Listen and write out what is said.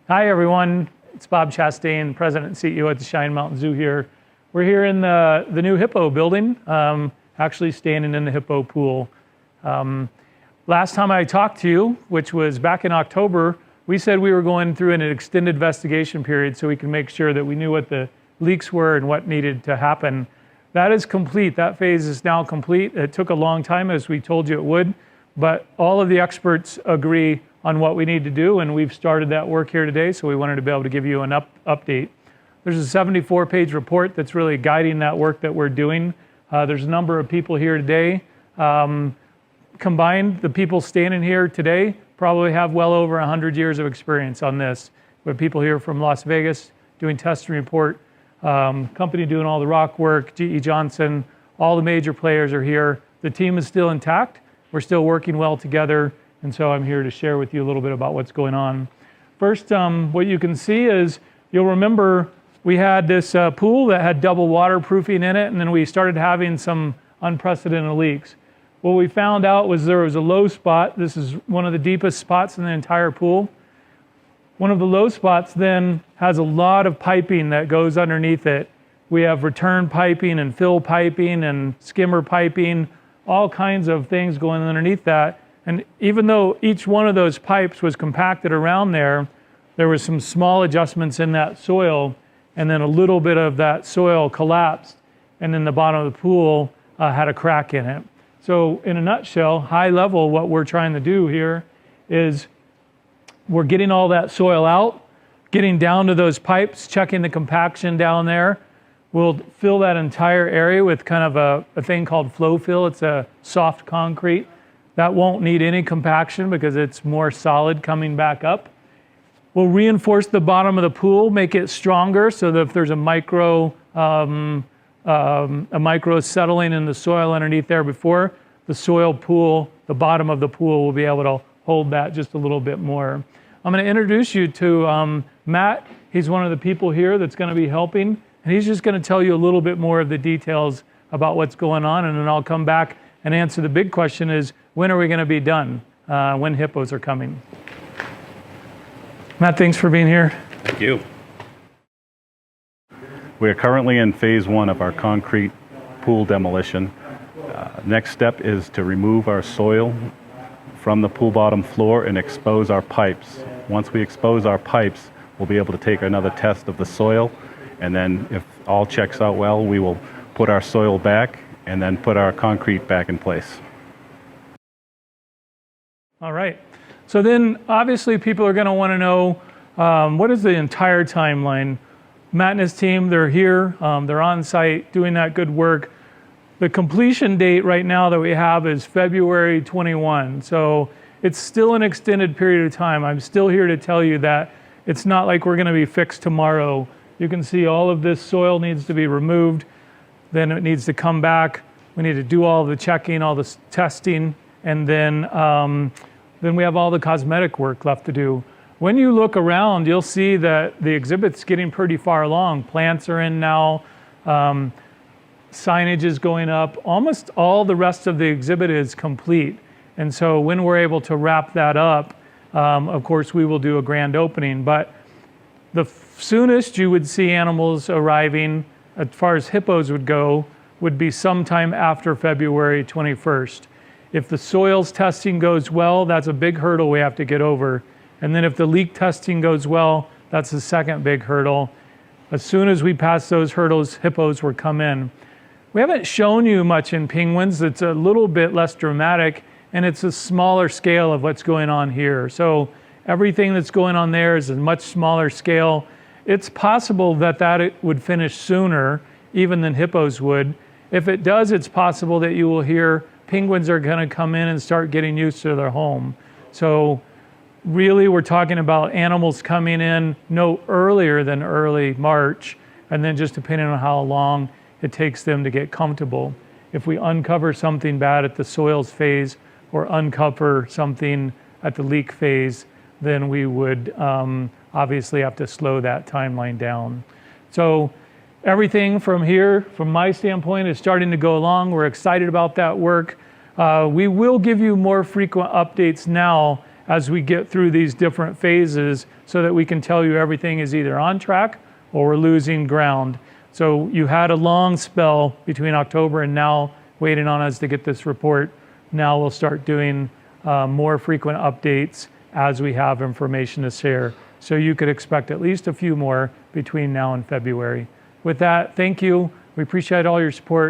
Hi everyone, it's Bob Chastain, President and CEO at the Cheyenne Mountain Zoo here. We're here in the new Hippo building, actually standing in the Hippo pool. Last time I talked to you, which was back in October, we said we were going through an extended investigation period so we could make sure that we knew what the leaks were and what needed to happen. That is complete. That phase is now complete. It took a long time, as we told you it would, but all of the experts agree on what we need to do, and we've started that work here today, so we wanted to be able to give you an update. There's a 74-page report that's really guiding that work that we're doing. There's a number of people here today. Combined, the people standing here today probably have well over 100 years of experience on this. We have people here from Las Vegas doing test and report, company doing all the rock work, GE Johnson, all the major players are here. The team is still intact. We're still working well together. And so I'm here to share with you a little bit about what's going on. First, what you can see is, you'll remember we had this pool that had double waterproofing in it, and then we started having some unprecedented leaks. What we found out was there was a low spot. This is one of the deepest spots in the entire pool. One of the low spots then has a lot of piping that goes underneath it. We have return piping and fill piping and skimmer piping, all kinds of things going underneath that. And even though each one of those pipes was compacted around there, there was some small adjustments in that soil, and then a little bit of that soil collapsed, and then the bottom of the pool had a crack in it. So in a nutshell, high level, what we're trying to do here is we're getting all that soil out, getting down to those pipes, checking the compaction down there. We'll fill that entire area with kind of a thing called flow fill. It's a soft concrete. That won't need any compaction because it's more solid coming back up. We'll reinforce the bottom of the pool, make it stronger so that if there's a micro settling in the soil underneath there before, the soil pool, the bottom of the pool will be able to hold that just a little bit more. I'm going to introduce you to Matt. He's one of the people here that's going to be helping, and he's just going to tell you a little bit more of the details about what's going on, and then I'll come back and answer the big question is, when are we going to be done? When hippos are coming? Matt, thanks for being here. Thank you. We are currently in phase 1 of our concrete pool demolition. Next step is to remove our soil from the pool bottom floor and expose our pipes. Once we expose our pipes, we'll be able to take another test of the soil, and then if all checks out well, we will put our soil back and then put our concrete back in place. All right. So then obviously people are going to want to know what is the entire timeline. Matt and his team, they're here, they're on site doing that good work. The completion date right now that we have is February 21. So it's still an extended period of time. I'm still here to tell you that it's not like we're going to be fixed tomorrow. You can see all of this soil needs to be removed. Then it needs to come back. We need to do all the checking, all the testing, and then we have all the cosmetic work left to do. When you look around, you'll see that the exhibit's getting pretty far along. Plants are in now, signage is going up. Almost all the rest of the exhibit is complete. And so when we're able to wrap that up, of course, we will do a grand opening. But the soonest you would see animals arriving, as far as hippos would go, would be sometime after February 21st. If the soils testing goes well, that's a big hurdle we have to get over. And then if the leak testing goes well, that's the second big hurdle. As soon as we pass those hurdles, hippos will come in. We haven't shown you much in penguins. It's a little bit less dramatic, and it's a smaller scale of what's going on here. So everything that's going on there is a much smaller scale. It's possible that it would finish sooner, even than hippos would. If it does, it's possible that you will hear penguins are going to come in and start getting used to their home. So really, we're talking about animals coming in no earlier than early March, and then just depending on how long it takes them to get comfortable. If we uncover something bad at the soils phase or uncover something at the leak phase, then we would obviously have to slow that timeline down. So everything from here, from my standpoint, is starting to go along. We're excited about that work. We will give you more frequent updates now as we get through these different phases so that we can tell you everything is either on track or we're losing ground. So you had a long spell between October and now waiting on us to get this report. Now we'll start doing more frequent updates as we have information to share. So you could expect at least a few more between now and February. With that, thank you. We appreciate all your support.